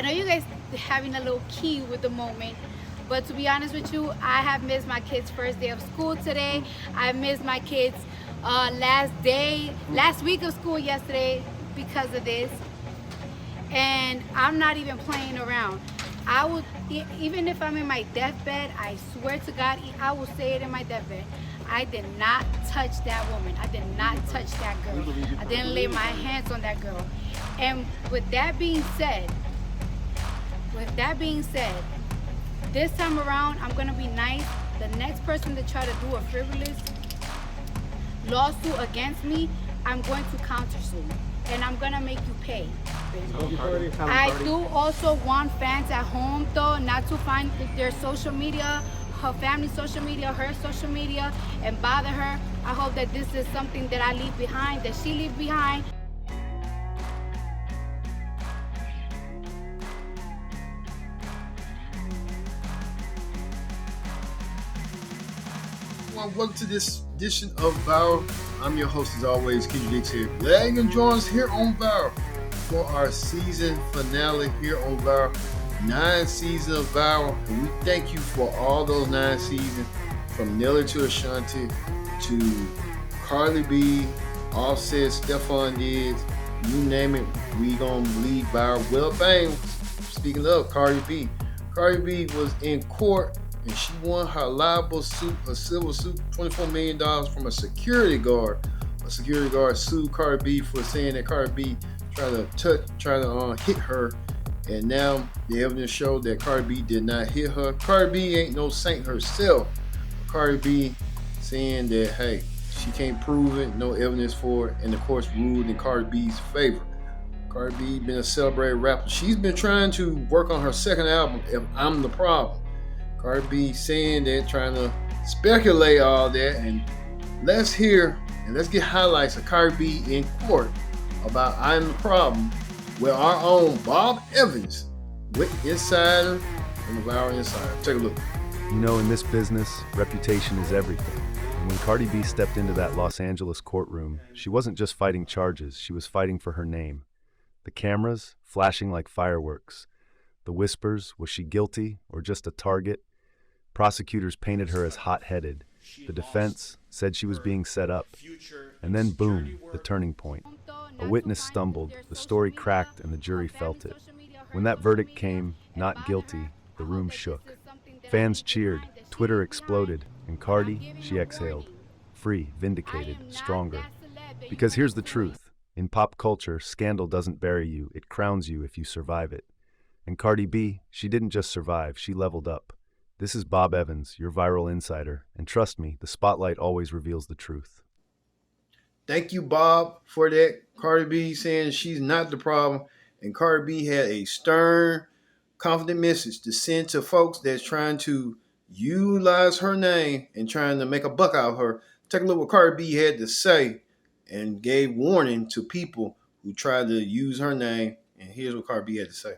I know you guys having a little key with the moment, but to be honest with you, I have missed my kids' first day of school today. I missed my kids' last week of school yesterday because of this. And I'm not even playing around. I would, even if I'm in my deathbed, I swear to God, I will say it in my deathbed. I did not touch that woman. I did not touch that girl. I didn't lay my hands on that girl. And with that being said, this time around, I'm gonna be nice. The next person to try to do a frivolous lawsuit against me, I'm going to countersue, and I'm gonna make you pay. I do also want fans at home though not to find their social media, her family's social media, her social media, and bother her. I hope that this is something that I leave behind, that she leaves behind. Welcome to this edition of Viral. I'm your host as always, Kendrick Dix here. Glad you can join us here on Viral for our season finale here on Viral. 9 seasons of Viral, and we thank you for all those 9 seasons, from Nelly to Ashanti to Cardi B, Offset, Stephon Diggs, you name it, we gonna lead Viral. Well, bang, speaking of Cardi B was in court and she won her libel suit, a civil suit, $24 million from a security guard. A security guard sued Cardi B for saying that Cardi B tried to hit her, and now the evidence showed that Cardi B did not hit her. Cardi B ain't no saint herself. Cardi B saying that, hey, she can't prove it, no evidence for it, and the courts ruled in Cardi B's favor. Cardi B been a celebrated rapper. She's been trying to work on her second album, If I'm the Problem. Cardi B saying that, trying to speculate all that, and let's hear and let's get highlights of Cardi B in court about I'm the Problem with our own Bob Evans, with Insider and the Viral Insider. Take a look. You know, in this business, reputation is everything. And when Cardi B stepped into that Los Angeles courtroom, she wasn't just fighting charges, she was fighting for her name. The cameras flashing like fireworks. The whispers, was she guilty or just a target? Prosecutors painted her as hot-headed. The defense said she was being set up. And then boom, the turning point. A witness stumbled, the story cracked, and the jury felt it. When that verdict came, not guilty, the room shook. Fans cheered, Twitter exploded, and Cardi, she exhaled. Free, vindicated, stronger. Because here's the truth. In pop culture, scandal doesn't bury you, it crowns you if you survive it. And Cardi B, she didn't just survive, she leveled up. This is Bob Evans, your Viral Insider, and trust me, the spotlight always reveals the truth. Thank you, Bob, for that. Cardi B saying she's not the problem, and Cardi B had a stern, confident message to send to folks that's trying to utilize her name and trying to make a buck out of her. Take a look what Cardi B had to say and gave warning to people who tried to use her name, and here's what Cardi B had to say.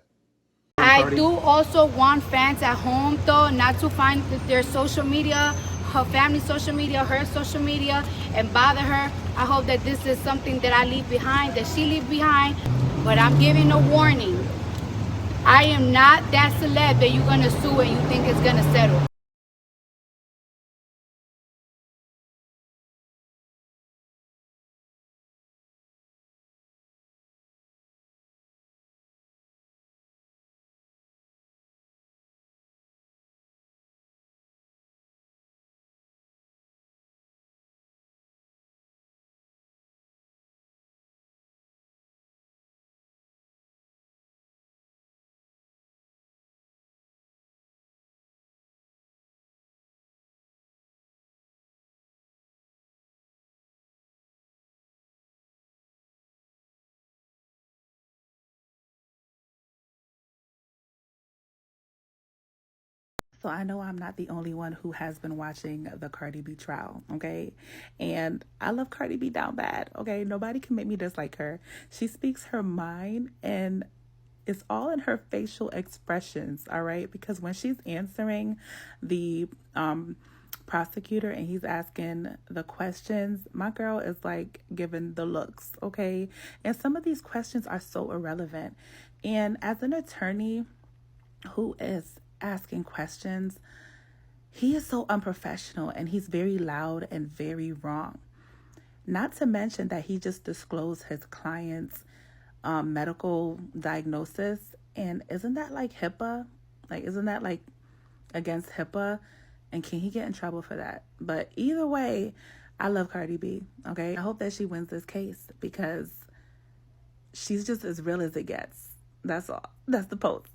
I do also want fans at home though not to find their social media, her family's social media, her social media, and bother her. I hope that this is something that I leave behind, that she leaves behind. But I'm giving a warning. I am not that celeb that you're gonna sue and you think it's gonna settle. So I know I'm not the only one who has been watching the Cardi B trial, okay? And I love Cardi B down bad, okay? Nobody can make me dislike her. She speaks her mind, and it's all in her facial expressions, all right? Because when she's answering the prosecutor and he's asking the questions, my girl is like giving the looks, okay? And some of these questions are so irrelevant. And as an attorney who is asking questions, he is so unprofessional and he's very loud and very wrong. Not to mention that he just disclosed his client's medical diagnosis. And isn't that like HIPAA? Like, isn't that like against HIPAA? And can he get in trouble for that? But either way, I love Cardi B, okay? I hope that she wins this case because she's just as real as it gets. That's all. That's the post.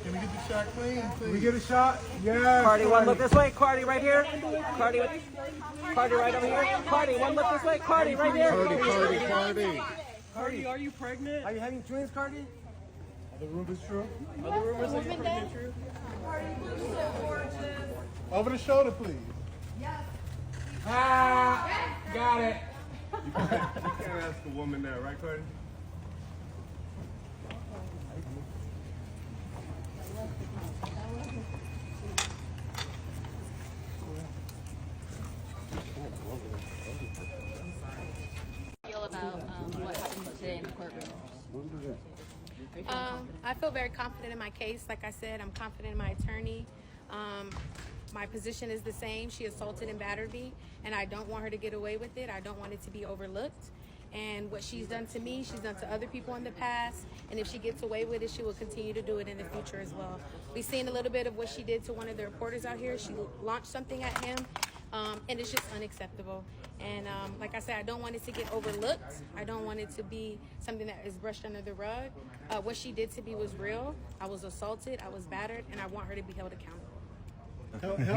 Can we get the shot clean, please? Can we get a shot? Yeah. Cardi, one look this way. Cardi right here. Cardi right over here. Cardi, one look this way. Cardi right here. Cardi, are you pregnant? Are you having twins, Cardi? Are the rumors true? Are the rumors that you're pregnant true? Over the shoulder, please. Ah, got it. You can't ask a woman that, right, Cardi? About what happened today in the courtroom? I feel very confident in my case. Like I said, I'm confident in my attorney. My position is the same. She assaulted and battered me, and I don't want her to get away with it. I don't want it to be overlooked. And what she's done to me, she's done to other people in the past. And if she gets away with it, she will continue to do it in the future as well. We've seen a little bit of what she did to one of the reporters out here. She launched something at him. And it's just unacceptable. And like I said, I don't want it to get overlooked. I don't want it to be something that is brushed under the rug. What she did to me was real. I was assaulted, I was battered, and I want her to be held accountable.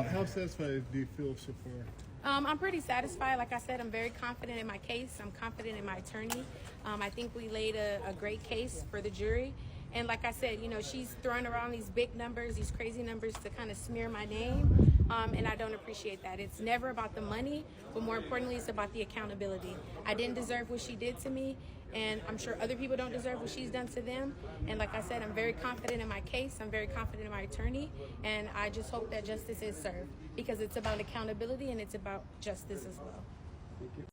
How satisfied do you feel so far? I'm pretty satisfied. Like I said, I'm very confident in my case. I'm confident in my attorney. I think we laid a great case for the jury. And like I said, you know, she's throwing around these big numbers, these crazy numbers to kind of smear my name. And I don't appreciate that. It's never about the money, but more importantly, it's about the accountability. I didn't deserve what she did to me, and I'm sure other people don't deserve what she's done to them. And like I said, I'm very confident in my case. I'm very confident in my attorney, and I just hope that justice is served because it's about accountability and it's about justice as well.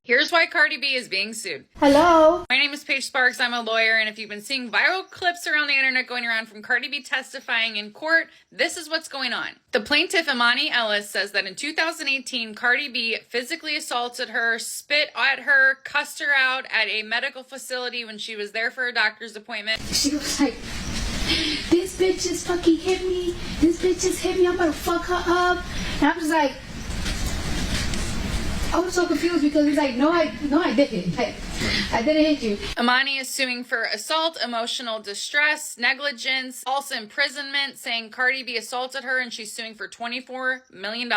Here's why Cardi B is being sued. Hello. My name is Paige Sparks. I'm a lawyer, and if you've been seeing viral clips around the internet going around from Cardi B testifying in court, this is what's going on. The plaintiff, Imani Ellis, says that in 2018, Cardi B physically assaulted her, spit at her, cussed her out at a medical facility when she was there for a doctor's appointment. She was like, this bitch just fucking hit me. This bitch just hit me. I'm gonna fuck her up. And I'm just like, I was so confused because he's like, no, I didn't. Like, I didn't hit you. Imani is suing for assault, emotional distress, negligence, false imprisonment, saying Cardi B assaulted her, and she's suing for $24 million.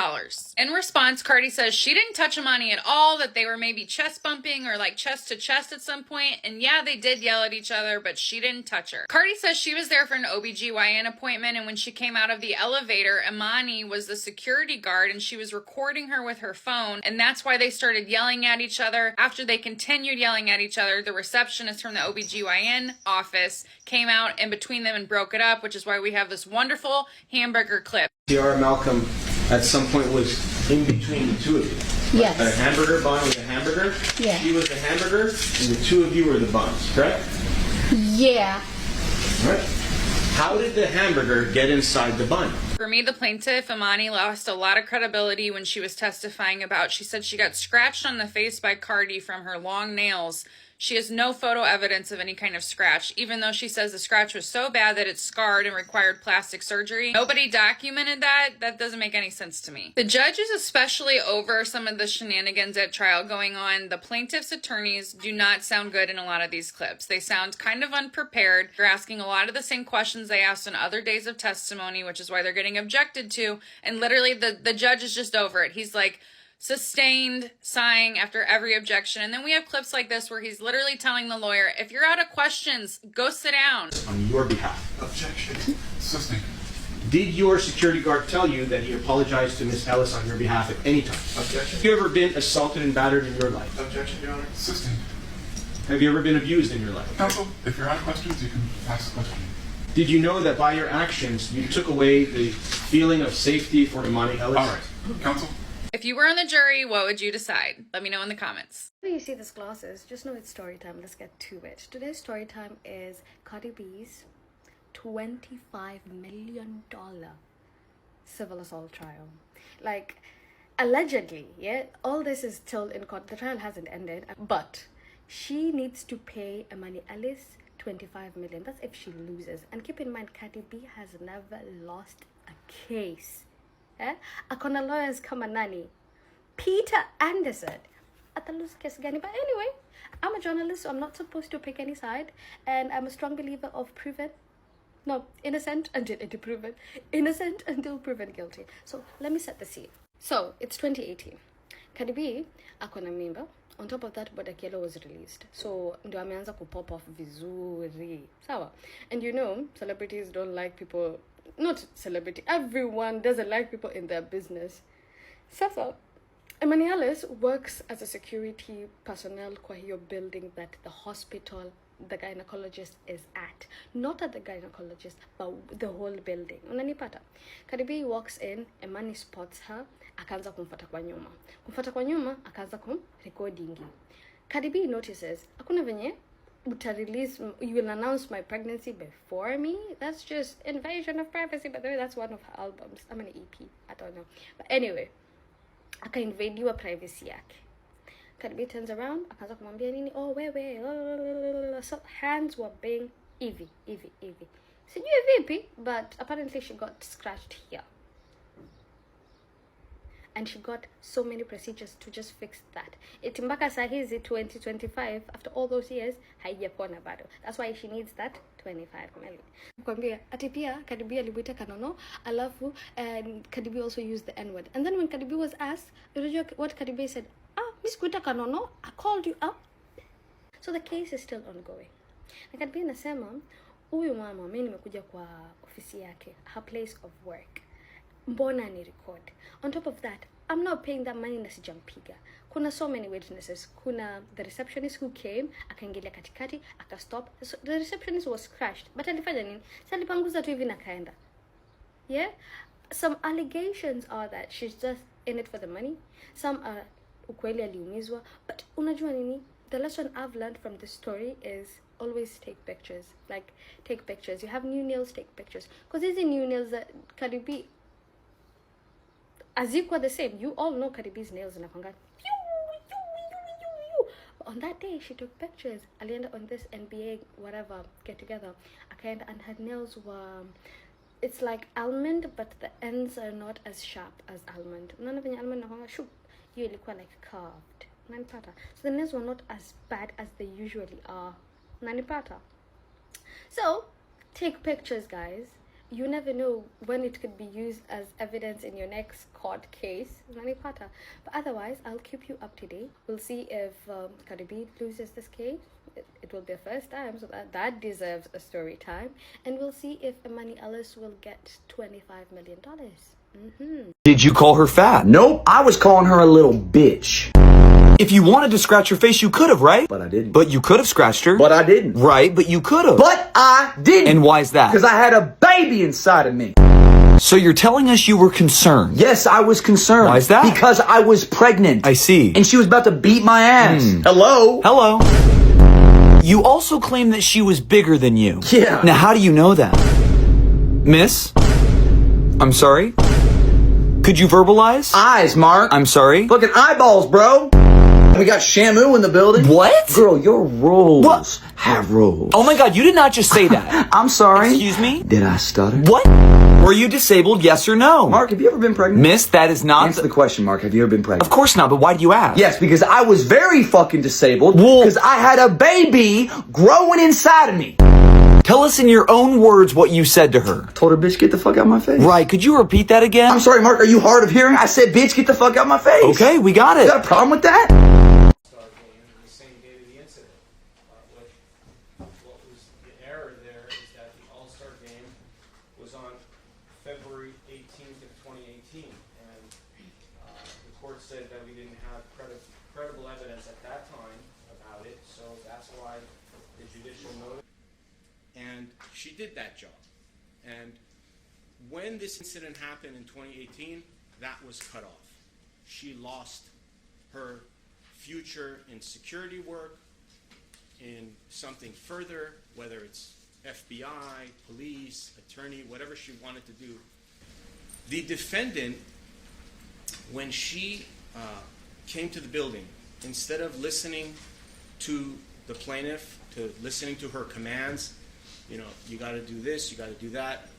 In response, Cardi says she didn't touch Imani at all, that they were maybe chest bumping or like chest to chest at some point, and yeah, they did yell at each other, but she didn't touch her. Cardi says she was there for an OBGYN appointment, and when she came out of the elevator, Imani was the security guard, and she was recording her with her phone, and that's why they started yelling at each other. After they continued yelling at each other, the receptionist from the OBGYN office came out in between them and broke it up, which is why we have this wonderful hamburger clip. Tiara Malcolm at some point was in between the two of you. Yes. A hamburger bun with a hamburger. Yeah. She was the hamburger, and the two of you were the buns, correct? Yeah. All right. How did the hamburger get inside the bun? For me, the plaintiff, Imani, lost a lot of credibility when she was testifying about, she said she got scratched on the face by Cardi from her long nails. She has no photo evidence of any kind of scratch, even though she says the scratch was so bad that it scarred and required plastic surgery. Nobody documented that. That doesn't make any sense to me. The judge is especially over some of the shenanigans at trial going on. The plaintiff's attorneys do not sound good in a lot of these clips. They sound kind of unprepared. They're asking a lot of the same questions they asked on other days of testimony, which is why they're getting objected to. And literally the judge is just over it. He's like, sustained, sighing after every objection. And then we have clips like this where he's literally telling the lawyer, if you're out of questions, go sit down. On your behalf. Objection. Sustained. Did your security guard tell you that he apologized to Miss Ellis on your behalf at any time? Objection. Have you ever been assaulted and battered in your life? Objection, Your Honor. Sustained. Have you ever been abused in your life? Counsel, if you're out of questions, you can ask the question. Did you know that by your actions, you took away the feeling of safety for Imani Ellis? All right. Counsel? If you were on the jury, what would you decide? Let me know in the comments. When you see this glasses, just know it's story time. Let's get to it. Today's story time is Cardi B's $25 million civil assault trial. Like, allegedly, yeah, all this is still in court. The trial hasn't ended, but she needs to pay Imani Ellis $25 million. That's if she loses. And keep in mind, Cardi B has never lost a case. Eh? Akona lawyers kama nani? Peter Anderson. Atalose case gani? But anyway, I'm a journalist, so I'm not supposed to pick any side. And I'm a strong believer of innocent until proven. Innocent until proven guilty. So let me set the scene. So it's 2018. Cardi B akona mimba. On top of that, Bodak Yellow was released. So ndo ameanza kupop off vizuri. Sawa. And you know, celebrities don't like people. Not celebrity. Everyone doesn't like people in their business. Sasa, Imani Ellis works as a security personnel kwa hiyo building that the hospital, the gynecologist is at. Not at the gynecologist, but the whole building. Unanipata? Cardi B walks in, Imani spots her, akaanza kumfuata kwa nyuma. Kumfuata kwa nyuma, akaanza kumrecordingi. Cardi B notices, hakuna venye you will announce my pregnancy before me. That's just invasion of privacy. By the way, that's one of her albums. I'm an EP. I don't know. But anyway, aka invade your privacy yake. Cardi B turns around, akaanza kumwambia nini? Oh, wewe. So hands were being Evie. Sijui vipi, but apparently she got scratched here. And she got so many procedures to just fix that. Itimbaka sahizi 2025, after all those years, haijapona bado. That's why she needs that 25 million. Kwambia, ati pia Cardi B alibuita kanono, alafu, and Cardi B also used the N-word. And then when Cardi B was asked, what Cardi B said, Miss Kuita kanono, I called you up. So the case is still ongoing. Na Cardi B nasema, huyu mama, mimi nimekuja kwa ofisi yake, her place of work. Mbona ni record. On top of that, I'm not paying that money na sijampiga. Kuna so many witnesses. Kuna the receptionist who came, akaingilia katikati, akastop. So the receptionist was crashed. But alifanya nini? Sa alipanguza tu hivi na kaenda. Yeah? Some allegations are that she's just in it for the money. Some are ukweli aliumizwa. But unajua nini? The lesson I've learned from this story is always take pictures. Like, take pictures. You have new nails, take pictures. Because these are new nails that Cardi B as equal the same. You all know Cardi B's nails in a conga. But on that day, she took pictures. Alienda on this NBA whatever get together. And her nails were, it's like almond, but the ends are not as sharp as almond. None of the almond nakonga shoop. You ilikuwa like carved. Nanipata. So the nails were not as bad as they usually are. Nanipata. So take pictures, guys. You never know when it could be used as evidence in your next court case. But otherwise, I'll keep you up to date. We'll see if Cardi B loses this case. It will be a first time, so that deserves a story time. And we'll see if Imani Ellis will get $25 million. Did you call her fat? Nope, I was calling her a little bitch. If you wanted to scratch her face, you could have, right? But I didn't. But you could have scratched her. But I didn't. Right, but you could have. But I didn't. And why is that? Because I had a baby inside of me. So you're telling us you were concerned? Yes, I was concerned. Why is that? Because I was pregnant. I see. And she was about to beat my ass. Hello? Hello. You also claim that she was bigger than you. Yeah. Now, how do you know that? Miss? I'm sorry? Could you verbalize? Eyes, Mark. I'm sorry? Fucking eyeballs, bro. We got Shamu in the building. What? Girl, your rolls have rolls. Oh my god, you did not just say that. I'm sorry. Excuse me? Did I stutter? What? Were you disabled, yes or no? Mark, have you ever been pregnant? Miss, that is not... Answer the question, Mark. Have you ever been pregnant? Of course not, but why do you ask? Yes, because I was very fucking disabled. Because I had a baby growing inside of me. Tell us in your own words what you said to her. I told her, bitch, get the fuck out of my face. Right, could you repeat that again? I'm sorry, Mark, are you hard of hearing? I said, bitch, get the fuck out of my face. Okay, we got it. You got a problem with that? The same day of the incident. What was the error there is that the All-Star game was on February 18th of 2018, and the court said that we didn't have credible evidence at that time about it, so that's why the judicial notice. And she did that job. And when this incident happened in 2018, that was cut off. She lost her future in security work, in something further, whether it's FBI, police, attorney, whatever she wanted to do. The defendant, when she came to the building, instead of listening to the plaintiff, to listening to her commands, you got to do this, you got to do that,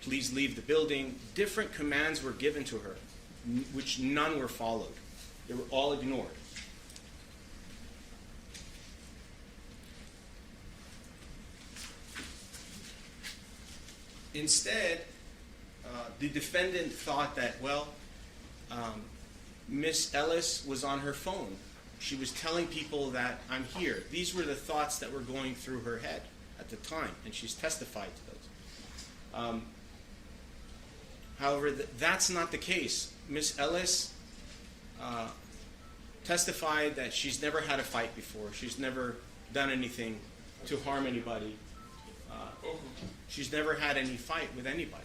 please leave the building, different commands were given to her, which none were followed. They were all ignored. Instead, the defendant thought that, Miss Ellis was on her phone. She was telling people that I'm here. These were the thoughts that were going through her head at the time, and she's testified to those. However, that's not the case. Miss Ellis testified that she's never had a fight before. She's never done anything to harm anybody. She's never had any fight with anybody.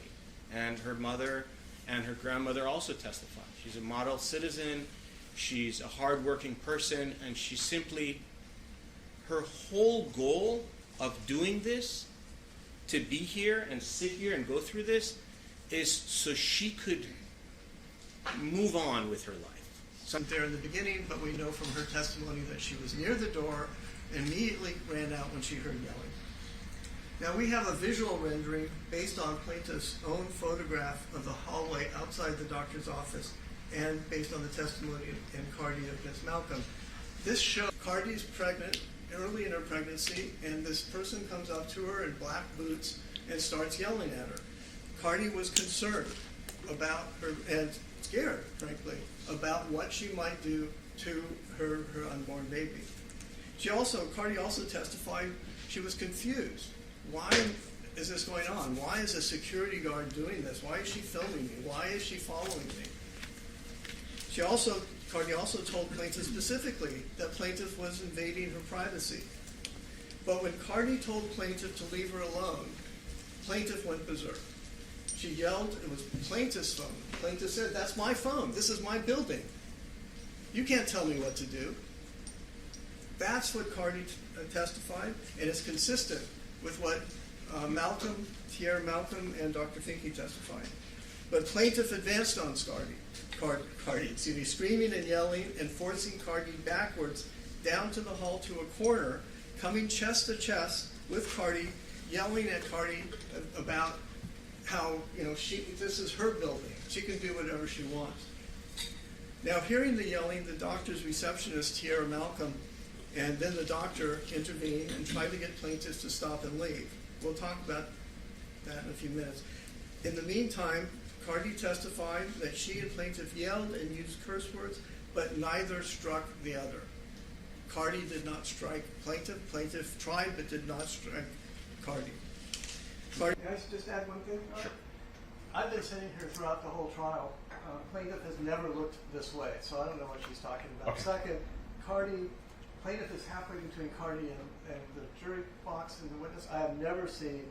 And her mother and her grandmother also testified. She's a model citizen. She's a hardworking person, and she simply, her whole goal of doing this, to be here and sit here and go through this, is so she could move on with her life. Wasn't there in the beginning, but we know from her testimony that she was near the door, immediately ran out when she heard yelling. Now we have a visual rendering based on plaintiff's own photograph of the hallway outside the doctor's office and based on the testimony and Cardi of Ms. Malcolm. This shows Cardi's pregnant, early in her pregnancy, and this person comes up to her in black boots and starts yelling at her. Cardi was concerned about her, and scared, frankly, about what she might do to her unborn baby. Cardi also testified she was confused. Why is this going on? Why is a security guard doing this? Why is she filming me? Why is she following me? Cardi also told plaintiff specifically that plaintiff was invading her privacy. But when Cardi told plaintiff to leave her alone, plaintiff went berserk. She yelled, it was plaintiff's phone. Plaintiff said, "That's my phone. This is my building. You can't tell me what to do." That's what Cardi testified, and it's consistent with what Tierra Malcolm and Dr. Finke testified. But plaintiff advanced on Cardi, screaming and yelling and forcing Cardi backwards down to the hall to a corner, coming chest to chest with Cardi, yelling at Cardi about how, this is her building. She can do whatever she wants. Now, hearing the yelling, the doctor's receptionist, Tierra Malcolm, and then the doctor intervened and tried to get plaintiffs to stop and leave. We'll talk about that in a few minutes. In the meantime, Cardi testified that she and plaintiff yelled and used curse words, but neither struck the other. Cardi did not strike plaintiff. Plaintiff tried but did not strike Cardi. Can I just add one thing? Sure. I've been sitting here throughout the whole trial. Plaintiff has never looked this way, so I don't know what she's talking about. Okay. Second, plaintiff is halfway between Cardi and the jury box and the witness. I have never seen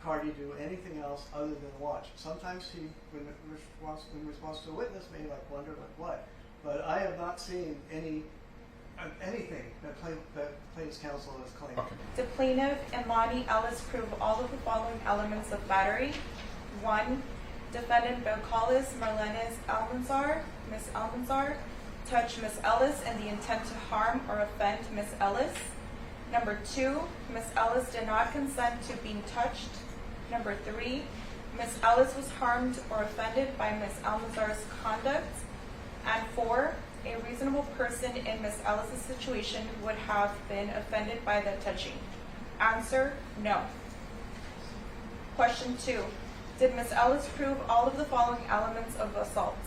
Cardi do anything else other than watch. Sometimes he, in response to a witness, may wonder what. But I have not seen anything that plaintiff's counsel has claimed. Okay. The plaintiff, Imani Ellis, prove all of the following elements of battery. 1. Defendant Belcalis Marlenes Almanzar, Ms. Almanzar, touch Ms. Ellis in the intent to harm or offend Ms. Ellis. Number 2, Ms. Ellis did not consent to being touched. Number 3, Ms. Ellis was harmed or offended by Ms. Almanzar's conduct. And 4, a reasonable person in Ms. Ellis' situation would have been offended by the touching. Answer, no. Question 2, did Ms. Ellis prove all of the following elements of assault?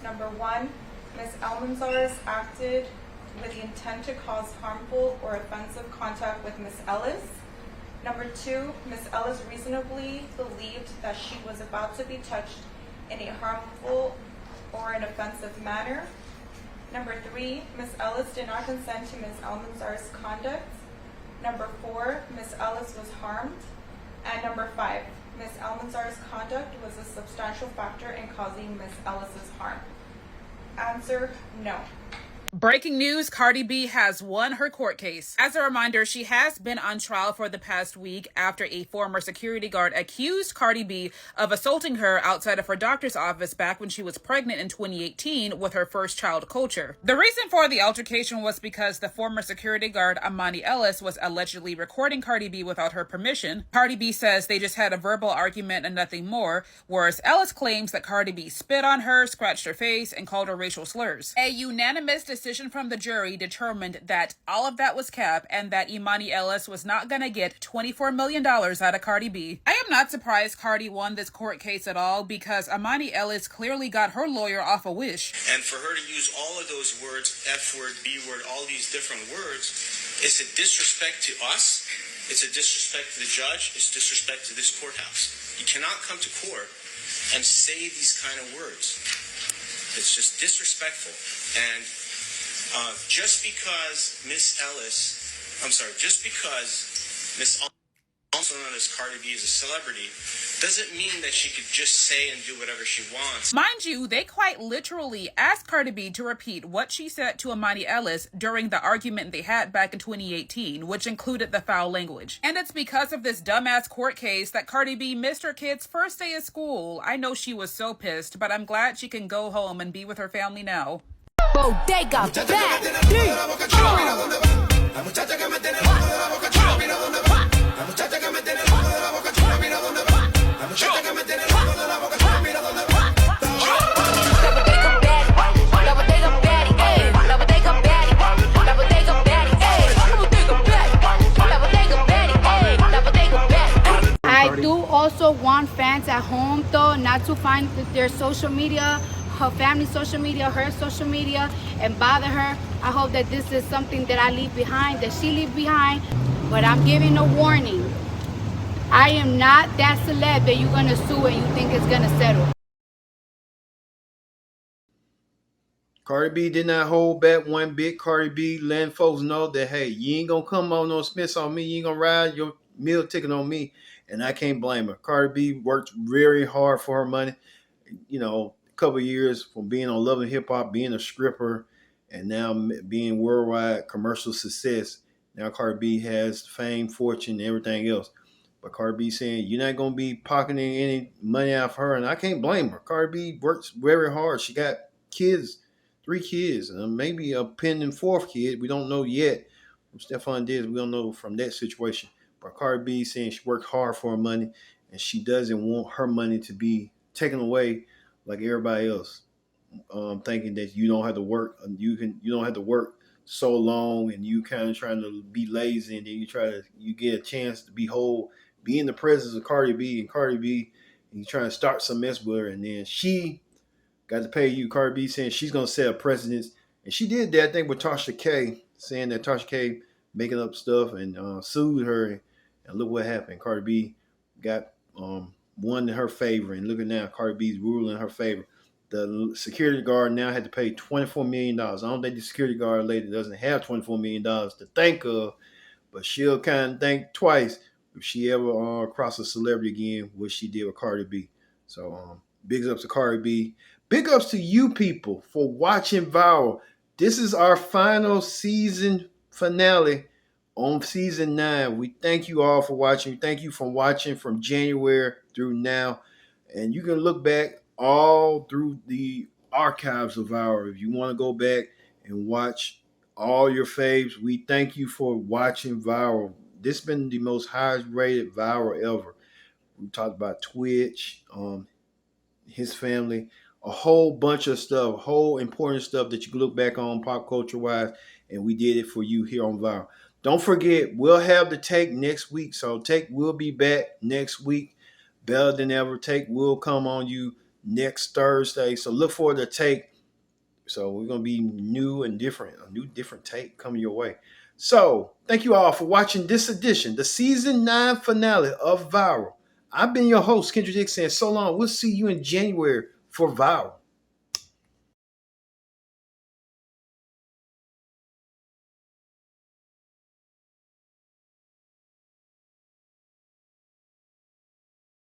Number 1, Ms. Almanzar acted with the intent to cause harmful or offensive contact with Ms. Ellis. Number 2, Ms. Ellis reasonably believed that she was about to be touched in a harmful or an offensive manner. Number 3, Ms. Ellis did not consent to Ms. Almanzar's conduct. Number 4, Ms. Ellis was harmed. And number 5, Ms. Almanzar's conduct was a substantial factor in causing Ms. Ellis's harm. Answer, no. Breaking news, Cardi B has won her court case. As a reminder, she has been on trial for the past week after a former security guard accused Cardi B of assaulting her outside of her doctor's office back when she was pregnant in 2018 with her first child, Culture. The reason for the altercation was because the former security guard, Imani Ellis, was allegedly recording Cardi B without her permission. Cardi B says they just had a verbal argument and nothing more, whereas Ellis claims that Cardi B spit on her, scratched her face, and called her racial slurs. A unanimous decision from the jury determined that all of that was cap and that Imani Ellis was not gonna get $24 million out of Cardi B. I am not surprised Cardi won this court case at all because Imani Ellis clearly got her lawyer off a wish. And for her to use all of those words, F word, B word, all these different words, it's a disrespect to us, it's a disrespect to the judge, it's disrespect to this courthouse. You cannot come to court and say these kind of words. It's just disrespectful. And just because Miss also known as Cardi B is a celebrity, doesn't mean that she could just say and do whatever she wants. Mind you, they quite literally asked Cardi B to repeat what she said to Imani Ellis during the argument they had back in 2018, which included the foul language. And it's because of this dumbass court case that Cardi B missed her kid's first day of school. I know she was so pissed, but I'm glad she can go home and be with her family now. Bodega back. I do also want fans at home though not to find their social media, her family's social media, her social media, and bother her. I hope that this is something that I leave behind, that she leave behind. But I'm giving a warning. I am not that celeb that you're gonna sue and you think it's gonna settle. Cardi B did not hold back one bit. Cardi B letting folks know that, hey, you ain't gonna come on no Smiths on me. You ain't gonna ride your meal ticket on me. And I can't blame her. Cardi B worked very hard for her money. You know, a couple of years from being on Love and Hip Hop, being a stripper, and now being worldwide commercial success. Now Cardi B has fame, fortune, and everything else. But Cardi B saying, you're not going to be pocketing any money out of her. And I can't blame her. Cardi B works very hard. She got kids, 3 kids, and maybe a pending 4th kid. We don't know yet. From Stephon Diggs, we don't know from that situation. But Cardi B saying she worked hard for her money, and she doesn't want her money to be taken away like everybody else. Thinking that you don't have to work, you don't have to work so long, and you kind of trying to be lazy, and then you get a chance to be in the presence of Cardi B, and you trying to start some mess with her, and then she got to pay you. Cardi B saying she's gonna set a precedence, and she did that thing with Tasha K, saying that Tasha K making up stuff and sued her, and look what happened. Cardi B got won in her favor, and look at now, Cardi B's ruling in her favor. The security guard now had to pay $24 million. I don't think the security guard lady doesn't have $24 million to think of, but she'll kind of think twice if she ever cross a celebrity again, what she did with Cardi B. So big ups to Cardi B. Big ups to you people for watching Viral. This is our final season finale on season 9. We thank you all for watching. Thank you for watching from January through now. And you can look back all through the archives of Viral. If you want to go back and watch all your faves, we thank you for watching Viral. This has been the most highest rated Viral ever. We talked about Twitch, his family, a whole bunch of stuff, whole important stuff that you can look back on pop culture wise, and we did it for you here on Viral. Don't forget, we'll have the take next week. So take will be back next week. Better than ever. Take will come on you next Thursday. So look for the take So we're going to be new and different, a new different take coming your way. So thank you all for watching this edition, the season 9 finale of Viral. I've been your host, Kendra Dixon, and so long. We'll see you in January for Viral.